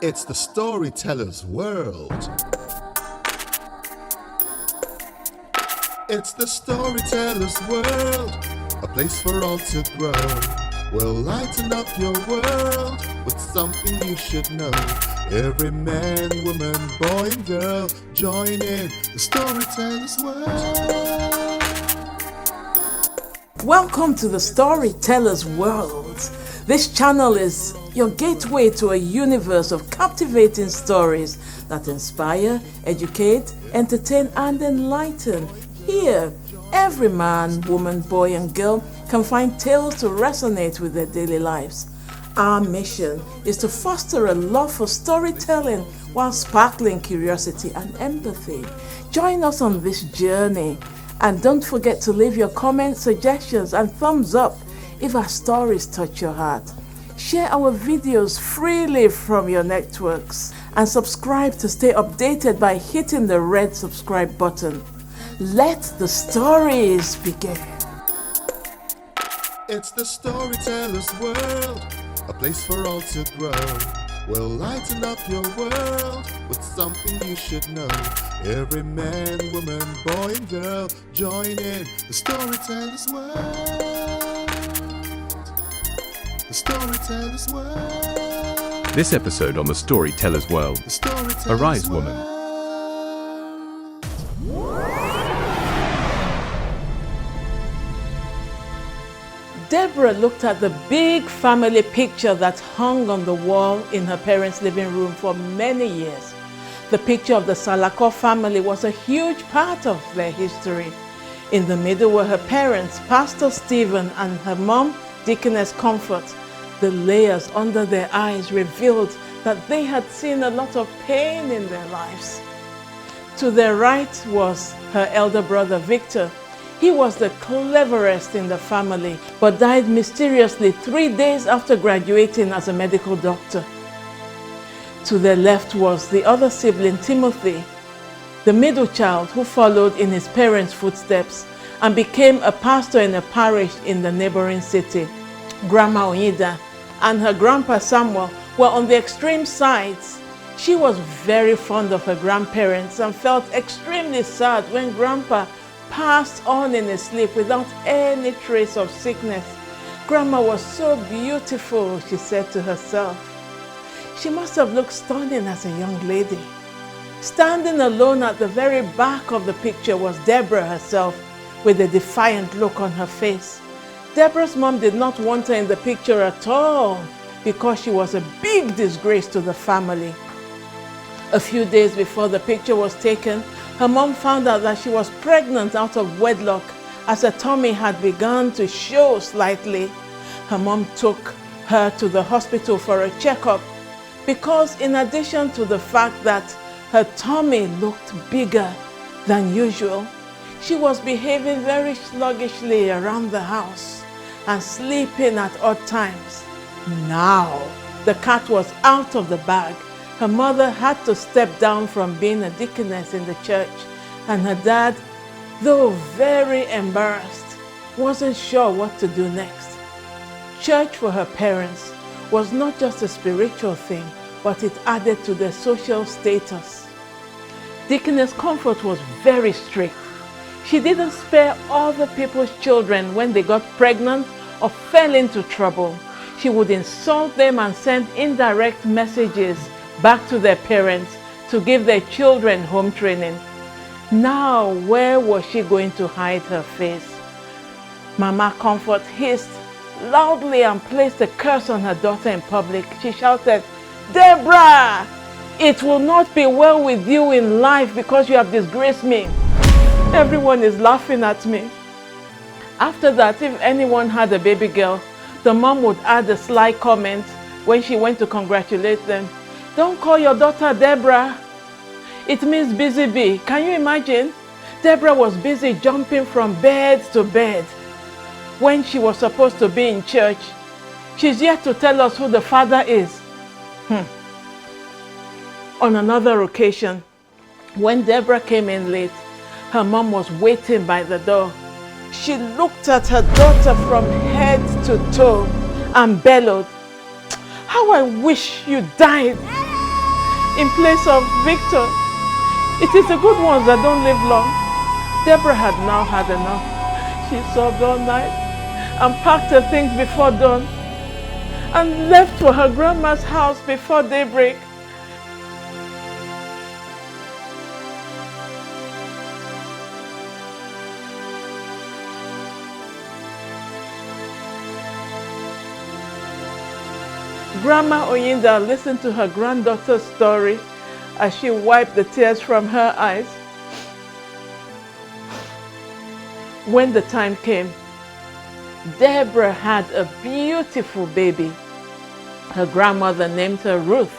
It's the storyteller's world. It's the storyteller's world, a place for all to grow. We'll lighten up your world with something you should know. Every man, woman, boy and girl, join in the storyteller's world. Welcome to the Storyteller's World. This channel is your gateway to a universe of captivating stories that inspire, educate, entertain, and enlighten. Here, every man, woman, boy, and girl can find tales to resonate with their daily lives. Our mission is to foster a love for storytelling while sparkling curiosity and empathy. Join us on this journey. And don't forget to leave your comments, suggestions, and thumbs up if our stories touch your heart. Share our videos freely from your networks and subscribe to stay updated by hitting the red subscribe button. Let the stories begin. It's the storyteller's world, a place for all to grow. We'll lighten up your world with something you should know. Every man, woman, boy and girl, join in the storyteller's world. The storyteller's world. This episode on the Storyteller's World. The storyteller's Arise, world. woman. Deborah looked at the big family picture that hung on the wall in her parents' living room for many years. The picture of the Salako family was a huge part of their history. In the middle were her parents, Pastor Stephen, and her mom, Deaconess Comfort. The layers under their eyes revealed that they had seen a lot of pain in their lives. To their right was her elder brother, Victor. He was the cleverest in the family, but died mysteriously 3 days after graduating as a medical doctor. To their left was the other sibling, Timothy, the middle child who followed in his parents' footsteps and became a pastor in a parish in the neighboring city. Grandma Onyida and her grandpa Samuel were on the extreme sides. She was very fond of her grandparents and felt extremely sad when Grandpa passed on in his sleep without any trace of sickness. Grandma was so beautiful, she said to herself. She must have looked stunning as a young lady. Standing alone at the very back of the picture was Deborah herself, with a defiant look on her face. Deborah's mom did not want her in the picture at all because she was a big disgrace to the family. A few days before the picture was taken, her mom found out that she was pregnant out of wedlock as her tummy had begun to show slightly. Her mom took her to the hospital for a checkup because in addition to the fact that her tummy looked bigger than usual, she was behaving very sluggishly around the house and sleeping at odd times. Now, the cat was out of the bag. Her mother had to step down from being a deaconess in the church, and her dad, though very embarrassed, wasn't sure what to do next. Church for her parents was not just a spiritual thing, but it added to their social status. Deaconess Comfort was very strict. She didn't spare other people's children when they got pregnant or fell into trouble. She would insult them and send indirect messages back to their parents to give their children home training. Now, where was she going to hide her face? Mama Comfort hissed loudly and placed a curse on her daughter in public. She shouted, "Deborah, it will not be well with you in life because you have disgraced me. Everyone is laughing at me." After that, if anyone had a baby girl, the mom would add a sly comment when she went to congratulate them. "Don't call your daughter Deborah. It means busy bee." Can you imagine? Deborah was busy jumping from bed to bed when she was supposed to be in church. She's yet to tell us who the father is. On another occasion, when Deborah came in late, her mom was waiting by the door. She looked at her daughter from head to toe and bellowed, "How I wish you died. in place of Victor. It is the good ones that don't live long. Deborah had now had enough. She sobbed all night and packed her things before dawn and left for her grandma's house before daybreak. Grandma Oyinda listened to her granddaughter's story as she wiped the tears from her eyes. When the time came, Deborah had a beautiful baby. Her grandmother named her Ruth.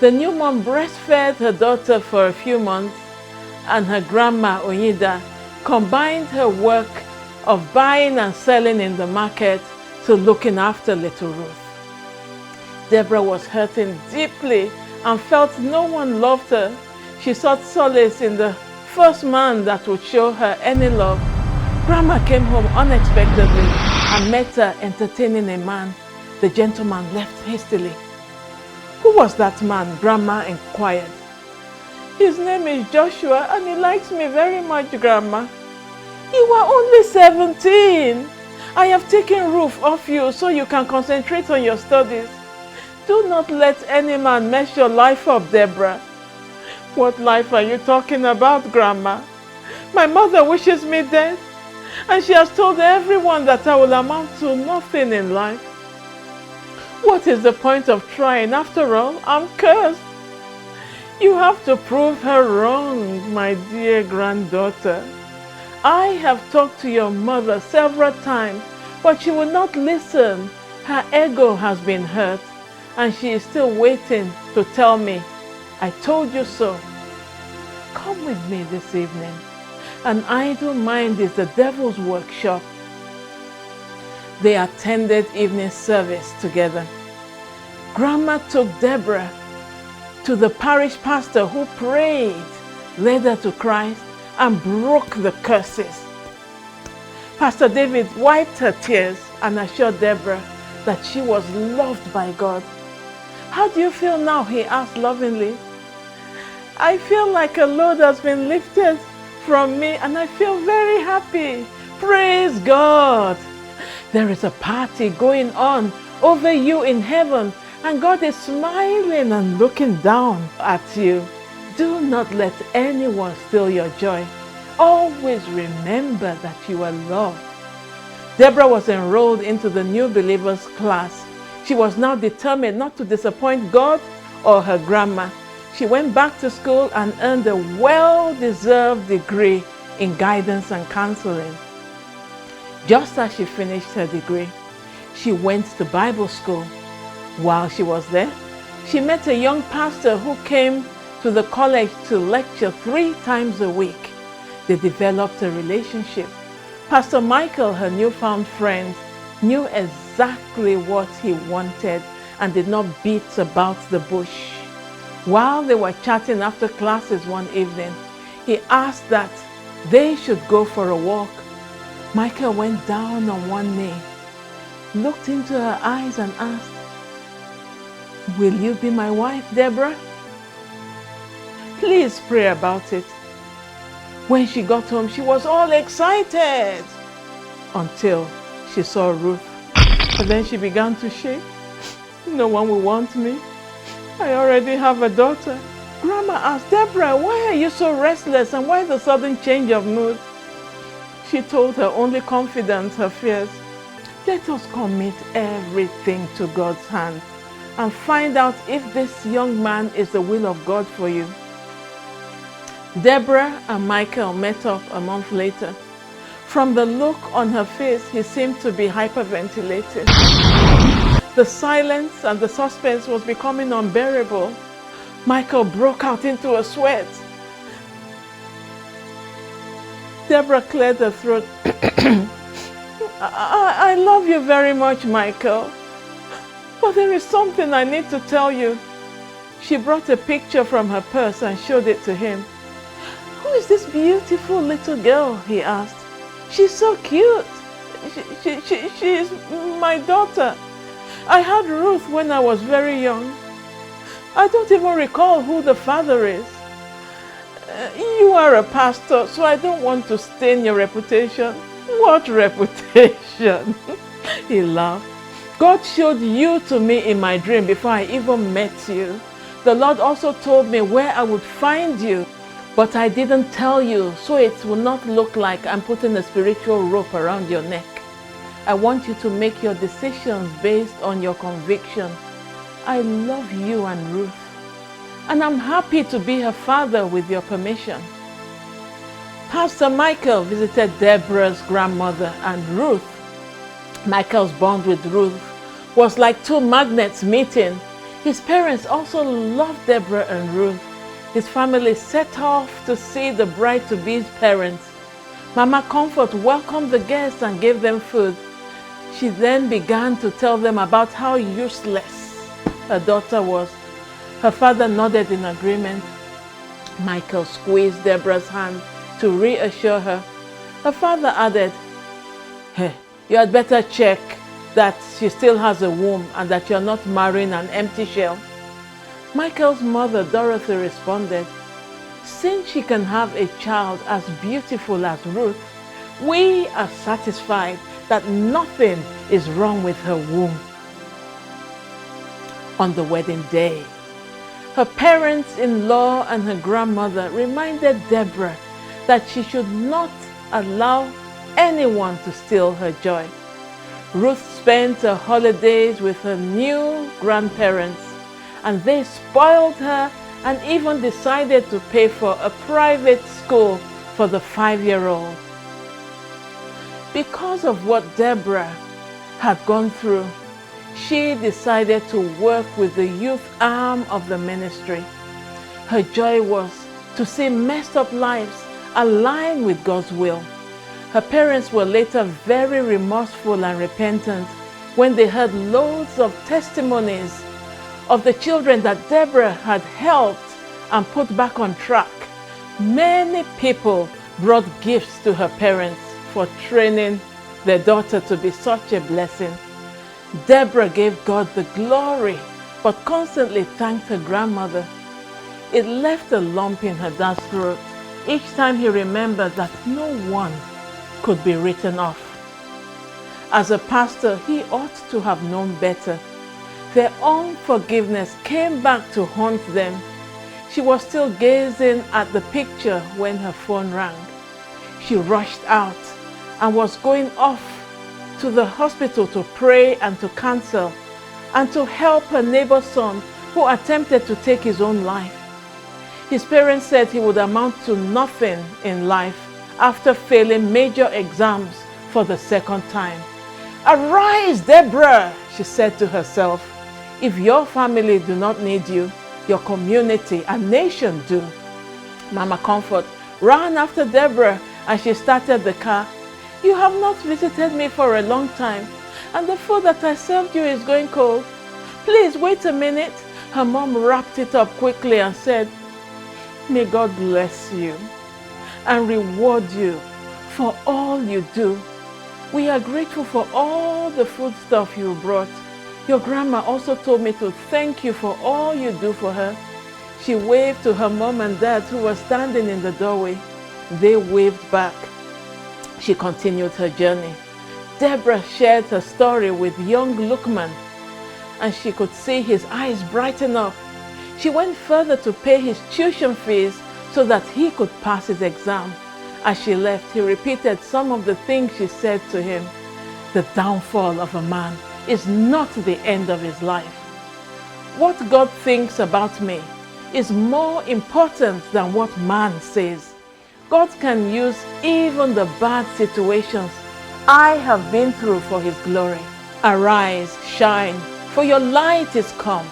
The new mom breastfed her daughter for a few months, and her grandma Oyinda combined her work of buying and selling in the market to looking after little Ruth. Deborah was hurting deeply and felt no one loved her. She sought solace in the first man that would show her any love. Grandma came home unexpectedly and met her entertaining a man. The gentleman left hastily. Who was that man? Grandma inquired. His name is Joshua and he likes me very much, Grandma. You are only 17. I have taken Ruth off you so you can concentrate on your studies. Do not let any man mess your life up, Deborah. What life are you talking about, Grandma? My mother wishes me dead, and she has told everyone that I will amount to nothing in life. What is the point of trying? After all, I'm cursed. You have to prove her wrong, my dear granddaughter. I have talked to your mother several times, but she will not listen. Her ego has been hurt, and she is still waiting to tell me, I told you so. Come with me this evening. An idle mind is the devil's workshop. They attended evening service together. Grandma took Deborah to the parish pastor who prayed, led her to Christ, and broke the curses. Pastor David wiped her tears and assured Deborah that she was loved by God. How do you feel now? He asked lovingly. I feel like a load has been lifted from me and I feel very happy. Praise God. There is a party going on over you in heaven and God is smiling and looking down at you. Do not let anyone steal your joy. Always remember that you are loved. Deborah was enrolled into the new believers class. She was now determined not to disappoint God or her grandma. She went back to school and earned a well-deserved degree in guidance and counseling. Just as she finished her degree, she went to Bible school. While she was there, she met a young pastor who came to the college to lecture 3 times a week. They developed a relationship. Pastor Michael, her newfound friend, knew exactly what he wanted and did not beat about the bush. While they were chatting after classes one evening, he asked that they should go for a walk. Michael went down on one knee, looked into her eyes and asked, "Will you be my wife, Deborah? Please pray about it." When she got home, she was all excited until she saw Ruth. And then she began to shake. No one will want me. I already have a daughter. Grandma asked, Deborah, why are you so restless and why the sudden change of mood? She told her only confidant her fears. Let us commit everything to God's hand and find out if this young man is the will of God for you. Deborah and Michael met up a month later. From the look on her face, he seemed to be hyperventilating. The silence and the suspense was becoming unbearable. Michael broke out into a sweat. Deborah cleared her throat. I love you very much, Michael. But there is something I need to tell you. She brought a picture from her purse and showed it to him. Who is this beautiful little girl? He asked. She's so cute. She is my daughter. I had Ruth when I was very young. I don't even recall who the father is. You are a pastor, so I don't want to stain your reputation. What reputation? He laughed. God showed you to me in my dream before I even met you. The Lord also told me where I would find you, but I didn't tell you, so it will not look like I'm putting a spiritual rope around your neck. I want you to make your decisions based on your conviction. I love you and Ruth, and I'm happy to be her father with your permission. Pastor Michael visited Deborah's grandmother and Ruth. Michael's bond with Ruth was like two magnets meeting. His parents also loved Deborah and Ruth. His family set off to see the bride-to-be's parents. Mama Comfort welcomed the guests and gave them food. She then began to tell them about how useless her daughter was. Her father nodded in agreement. Michael squeezed Deborah's hand to reassure her. Her father added, "Hey, you had better check that she still has a womb and that you're not marrying an empty shell." Michael's mother, Dorothy, responded, "Since she can have a child as beautiful as Ruth, we are satisfied that nothing is wrong with her womb." On the wedding day, her parents-in-law and her grandmother reminded Deborah that she should not allow anyone to steal her joy. Ruth spent her holidays with her new grandparents, and they spoiled her and even decided to pay for a private school for the 5-year-old. Because of what Deborah had gone through, she decided to work with the youth arm of the ministry. Her joy was to see messed up lives align with God's will. Her parents were later very remorseful and repentant when they heard loads of testimonies of the children that Deborah had helped and put back on track. Many people brought gifts to her parents for training their daughter to be such a blessing. Deborah gave God the glory, but constantly thanked her grandmother. It left a lump in her dad's throat each time he remembered that no one could be written off. As a pastor, he ought to have known better. Their unforgiveness came back to haunt them. She was still gazing at the picture when her phone rang. She rushed out and was going off to the hospital to pray and to counsel and to help her neighbor's son who attempted to take his own life. His parents said he would amount to nothing in life after failing major exams for the second time. "Arise, Deborah," she said to herself. "If your family do not need you, your community and nation do." Mama Comfort ran after Deborah and she started the car. "You have not visited me for a long time, and the food that I served you is going cold. Please wait a minute." Her mom wrapped it up quickly and said, "May God bless you and reward you for all you do. We are grateful for all the food stuff you brought. Your grandma also told me to thank you for all you do for her." She waved to her mom and dad who were standing in the doorway. They waved back. She continued her journey. Deborah shared her story with young Lukman, and she could see his eyes brighten up. She went further to pay his tuition fees so that he could pass his exam. As she left, he repeated some of the things she said to him. The downfall of a man is not the end of his life. What God thinks about me is more important than what man says. God can use even the bad situations I have been through for His glory. Arise, shine, for your light is come.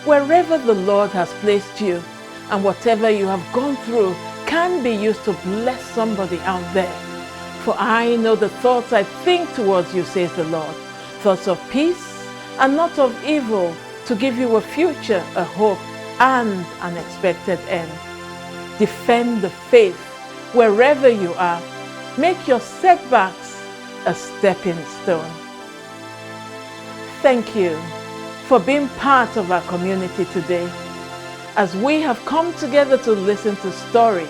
Wherever the Lord has placed you and whatever you have gone through can be used to bless somebody out there. For I know the thoughts I think towards you, says the Lord, thoughts of peace and not of evil, to give you a future, a hope, and an expected end. Defend the faith wherever you are. Make your setbacks a stepping stone. Thank you for being part of our community today. as we have come together to listen to stories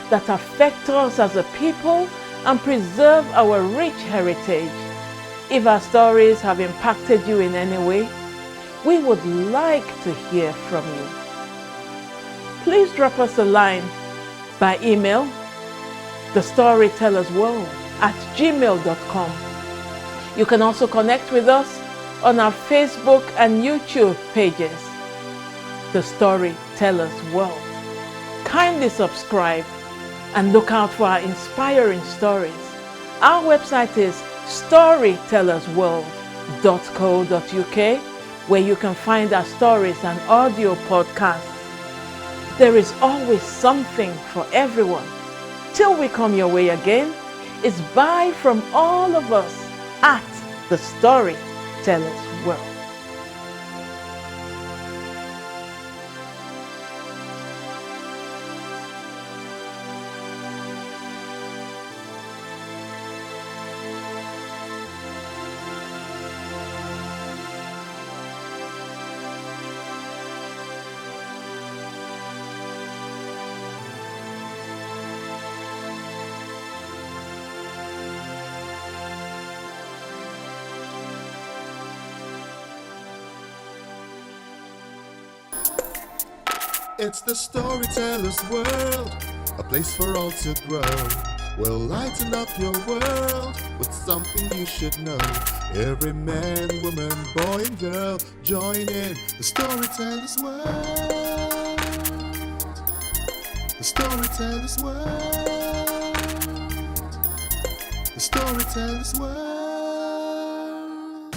that affect us as a people and preserve our rich heritage. If our stories have impacted you in any way, we would like to hear from you. Please drop us a line by email, thestorytellersworld@gmail.com. You can also connect with us on our Facebook and YouTube pages, The Storytellers World. Kindly subscribe and look out for our inspiring stories. Our website is storytellersworld.co.uk, where you can find our stories and audio podcasts. There is always something for everyone. Till we come your way again, it's bye from all of us at The Storytellers World. It's the storyteller's world, a place for all to grow. We'll lighten up your world with something you should know. Every man, woman, boy and girl, join in the storyteller's world. The storyteller's world. The storyteller's world.